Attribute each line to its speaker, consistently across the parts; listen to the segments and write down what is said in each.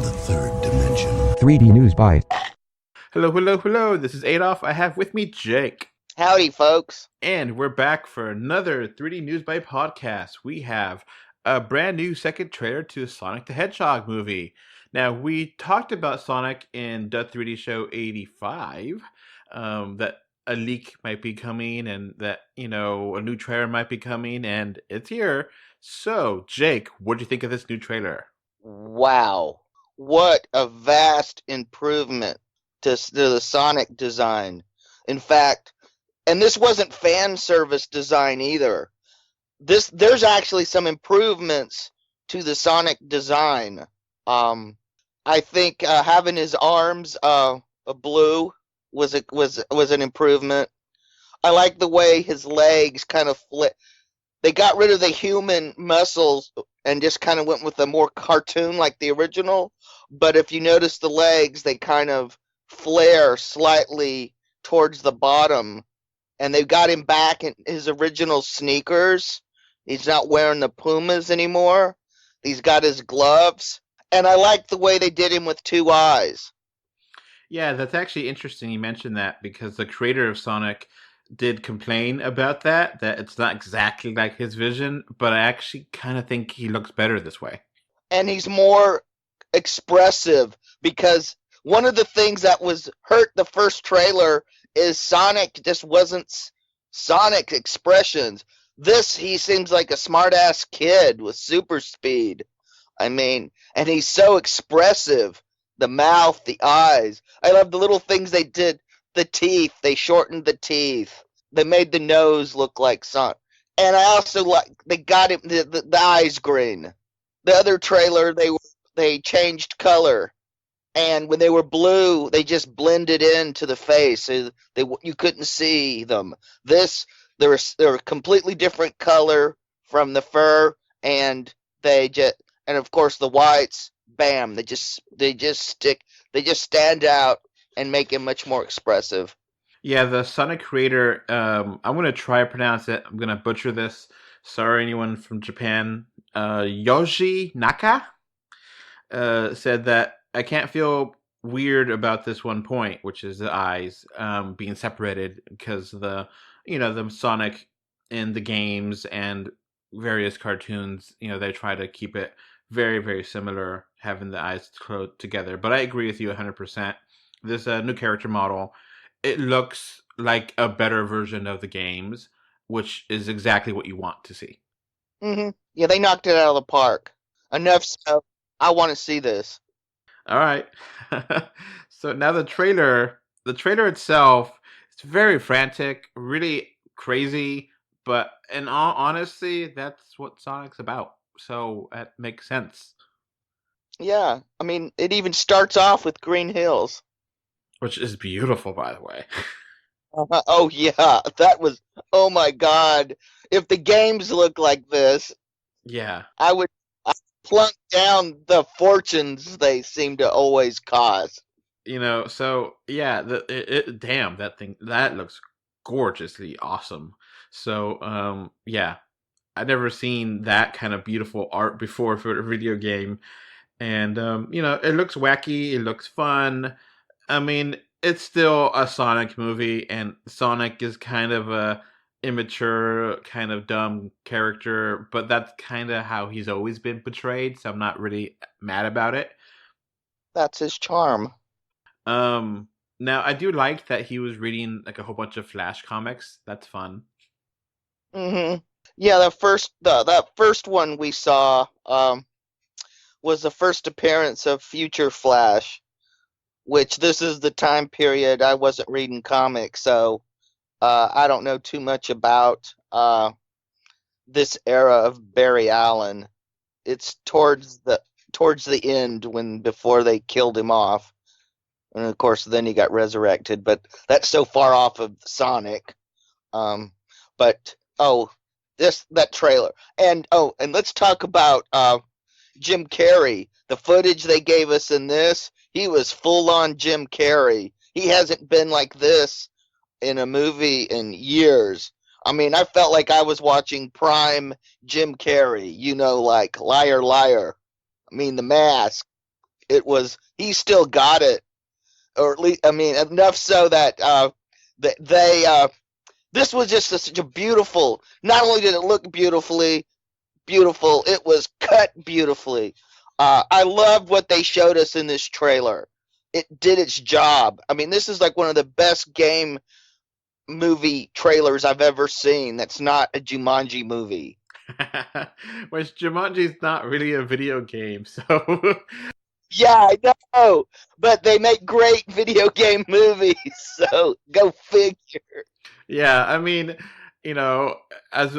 Speaker 1: the third dimension.
Speaker 2: 3D Newsbite.
Speaker 3: Hello, hello, hello. This is Adolph. I have with me Jake.
Speaker 4: Howdy, folks.
Speaker 3: And we're back for another 3D Newsbite podcast. We have a brand new second trailer to Sonic the Hedgehog movie. Now, we talked about Sonic in the 3D Show 85, that a leak might be coming and that, a new trailer might be coming, and it's here. So, Jake, what do you think of this new trailer?
Speaker 4: Wow. What a vast improvement to the Sonic design. In fact, and this wasn't fan service design either. There's actually some improvements to the Sonic design. I think having his arms blue was an improvement. I like the way his legs kind of flip. They got rid of the human muscles and just kind of went with a more cartoon like the original. But if you notice the legs, they kind of flare slightly towards the bottom. And they've got him back in his original sneakers. He's not wearing the Pumas anymore. He's got his gloves. And I like the way they did him with two eyes.
Speaker 3: Yeah, that's actually interesting you mentioned that, because the creator of Sonic did complain about that it's not exactly like his vision, but I actually kind of think he looks better this way. And
Speaker 4: he's more expressive, because one of the things that was hurt the first trailer is Sonic just wasn't Sonic expressions. This, he seems like a smart-ass kid with super speed. And he's so expressive. The mouth, the eyes. I love the little things they did. The teeth, they shortened the teeth. They made the nose look like Sonic. And I also like, they got him, the eyes green. The other trailer, they changed color. And when they were blue, they just blended into the face. So you couldn't see them. They're a completely different color from the fur, and and of course the whites, bam, they just stand out and make it much more expressive.
Speaker 3: Yeah, the Sonic creator, I'm going to try to pronounce it. I'm going to butcher this. Sorry, anyone from Japan. Yoshi Naka said that I can't feel weird about this one point, which is the eyes being separated, because the Sonic in the games and various cartoons, they try to keep it very, very similar, having the eyes together. But I agree with you 100%. This new character model, it looks like a better version of the games, which is exactly what you want to see.
Speaker 4: Mm-hmm. Yeah, they knocked it out of the park. Enough so I want to see this.
Speaker 3: All right. So now the trailer itself, it's very frantic, really crazy, but in all honesty, that's what Sonic's about. So that makes sense.
Speaker 4: Yeah, it even starts off with green hills.
Speaker 3: Which is beautiful, by the way.
Speaker 4: Oh, yeah. Oh my God. If the games look like this,
Speaker 3: yeah,
Speaker 4: I would plunk down the fortunes they seem to always cost.
Speaker 3: So, yeah, damn, that looks gorgeously awesome. So, yeah, I've never seen that kind of beautiful art before for a video game. And, it looks wacky, it looks fun. It's still a Sonic movie, and Sonic is kind of a immature, kind of dumb character, but that's kind of how he's always been portrayed, so I'm not really mad about it.
Speaker 4: That's his charm.
Speaker 3: Now, I do like that he was reading like a whole bunch of Flash comics. That's fun.
Speaker 4: Mm-hmm. Yeah, that first one we saw was the first appearance of Future Flash, which this is the time period I wasn't reading comics, so I don't know too much about this era of Barry Allen. It's towards the end, before they killed him off, and of course then he got resurrected. But that's so far off of Sonic. That trailer, and let's talk about Jim Carrey. The footage they gave us in this. He was full-on Jim Carrey. He hasn't been like this in a movie in years. I felt like I was watching prime Jim Carrey, like Liar Liar. The Mask. he still got it, or at least, I mean, enough so that this was just such a beautiful. Not only did it look beautiful, it was cut beautifully. I loved what they showed us in this trailer. It did its job. I mean, this is like one of the best game movie trailers I've ever seen. That's not a Jumanji movie.
Speaker 3: Which Jumanji's not really a video game, so
Speaker 4: Yeah, I know, but they make great video game movies. So go figure.
Speaker 3: yeah, I mean, you know, as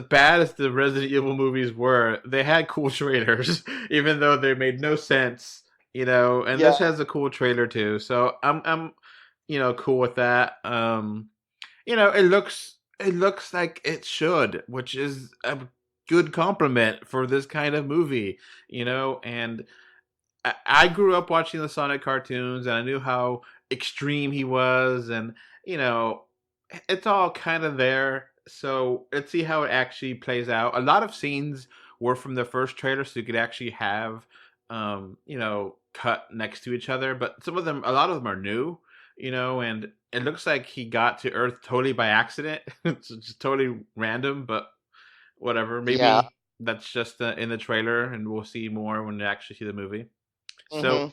Speaker 3: bad as the Resident Evil movies were, they had cool trailers, even though they made no sense. And
Speaker 4: Yeah.
Speaker 3: this has a cool trailer too, so I'm cool with that. It looks like it should, which is a good compliment for this kind of movie. And I grew up watching the Sonic cartoons, and I knew how extreme he was, and you know, it's all kind of there. So let's see how it actually plays out. A lot of scenes were from the first trailer, so you could actually have, cut next to each other. But a lot of them are new, and it looks like he got to Earth totally by accident. It's just totally random, but whatever.
Speaker 4: Yeah.
Speaker 3: Maybe that's just in the trailer, and we'll see more when we actually see the movie. So,
Speaker 4: Hmm.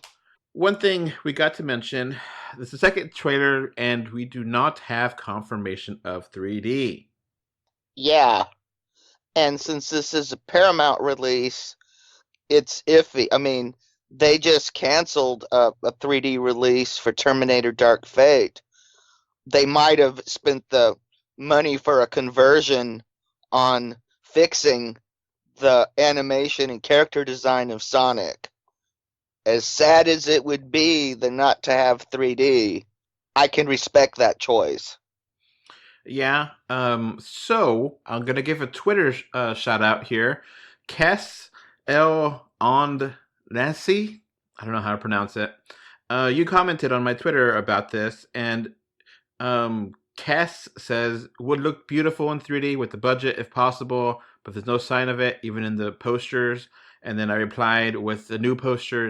Speaker 3: one thing we got to mention, this is the second trailer, and we do not have confirmation of 3D.
Speaker 4: Yeah. And since this is a Paramount release, it's iffy. I mean, they just canceled a 3D release for Terminator Dark Fate. They might have spent the money for a conversion on fixing the animation and character design of Sonic. As sad as it would be not to have 3D, I can respect that choice.
Speaker 3: Yeah. So I'm gonna give a Twitter shout out here. Kes El Ond Nancy. I don't know how to pronounce it. You commented on my Twitter about this, and Cass says would look beautiful in 3D with the budget if possible, but there's no sign of it even in the posters. And then I replied with a new poster,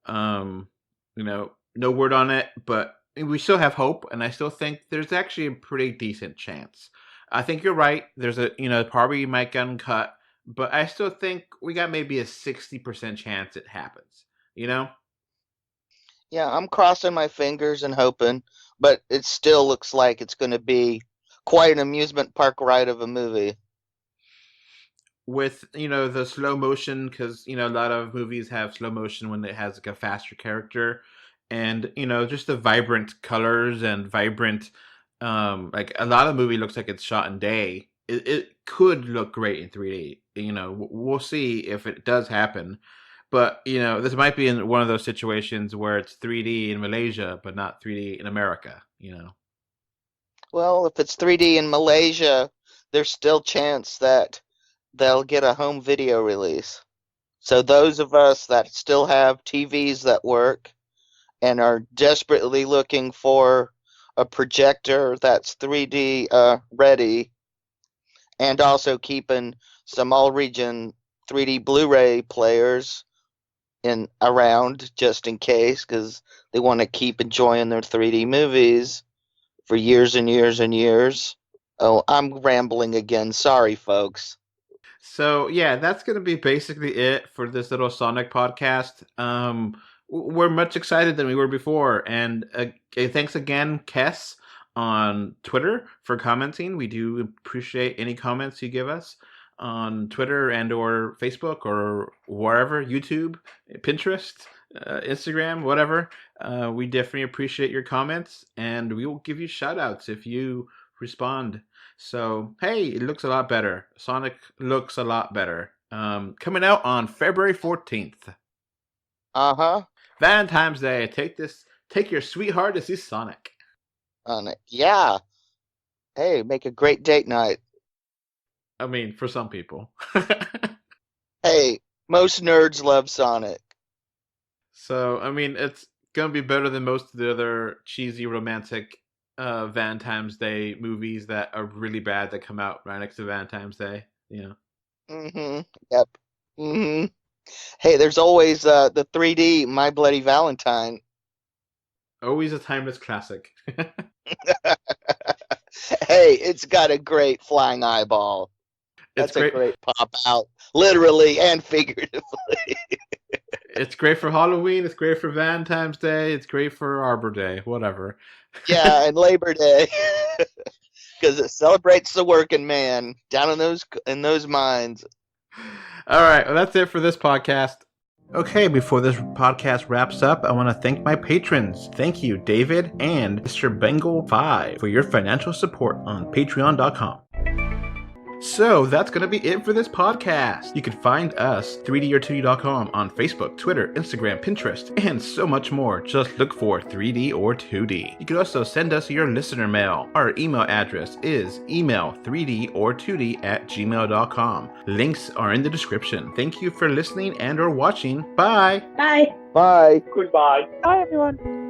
Speaker 3: um, no word on it, but we still have hope, and I still think there's actually a pretty decent chance. I think you're right. There's probably might get uncut, but I still think we got maybe a 60% chance it happens. You know?
Speaker 4: Yeah, I'm crossing my fingers and hoping, but it still looks like it's going to be quite an amusement park ride of a movie.
Speaker 3: With the slow motion, because a lot of movies have slow motion when it has like a faster character, and just the vibrant colors and vibrant, like a lot of the movie looks like it's shot in day. It could look great in 3D. We'll see if it does happen, but this might be in one of those situations where it's 3D in Malaysia but not 3D in America.
Speaker 4: Well, if it's 3D in Malaysia, there's still chance that they'll get a home video release. So those of us that still have TVs that work and are desperately looking for a projector that's 3D ready, and also keeping some all region 3D Blu-ray players in around just in case, because they want to keep enjoying their 3D movies for years and years and years. Oh, I'm rambling again. Sorry, folks.
Speaker 3: So yeah, that's gonna be basically it for this little Sonic podcast. We're much excited than we were before, and thanks again, Kess, on Twitter for commenting. We do appreciate any comments you give us on Twitter and or Facebook or wherever, YouTube, Pinterest, Instagram, whatever. We definitely appreciate your comments, and we will give you shout outs if you respond. So, hey, it looks a lot better. Sonic looks a lot better. Coming out on February 14th.
Speaker 4: Uh-huh.
Speaker 3: Valentine's Day. Take your sweetheart to see Sonic.
Speaker 4: On it. Yeah. Hey, make a great date night.
Speaker 3: I mean, for some people.
Speaker 4: Hey, most nerds love Sonic.
Speaker 3: So, I mean, it's gonna be better than most of the other cheesy romantic Valentine's Day movies that are really bad that come out right next to Valentine's Day.
Speaker 4: Mm-hmm. Yep. Mm-hmm. Hey, there's always the 3D My Bloody Valentine.
Speaker 3: Always a timeless classic.
Speaker 4: Hey, it's got a great flying eyeball.
Speaker 3: It's
Speaker 4: That's a
Speaker 3: great.
Speaker 4: great pop out, literally and figuratively.
Speaker 3: It's great for Halloween. It's great for Valentine's Day. It's great for Arbor Day. Whatever.
Speaker 4: Yeah, and Labor Day, because it celebrates the working man down in those mines.
Speaker 3: All right. Well, that's it for this podcast. Okay, before this podcast wraps up, I want to thank my patrons. Thank you, David and Mr. Bengal5, for your financial support on patreon.com. So that's going to be it for this podcast. You can find us, 3D or 2D.com, on Facebook, Twitter, Instagram, Pinterest, and so much more. Just look for 3D or 2D. You can also send us your listener mail. Our email address is email3d or 2d@gmail.com. Links are in the description. Thank you for listening and or watching. Bye!
Speaker 1: Bye.
Speaker 4: Bye.
Speaker 2: Goodbye.
Speaker 1: Bye, everyone.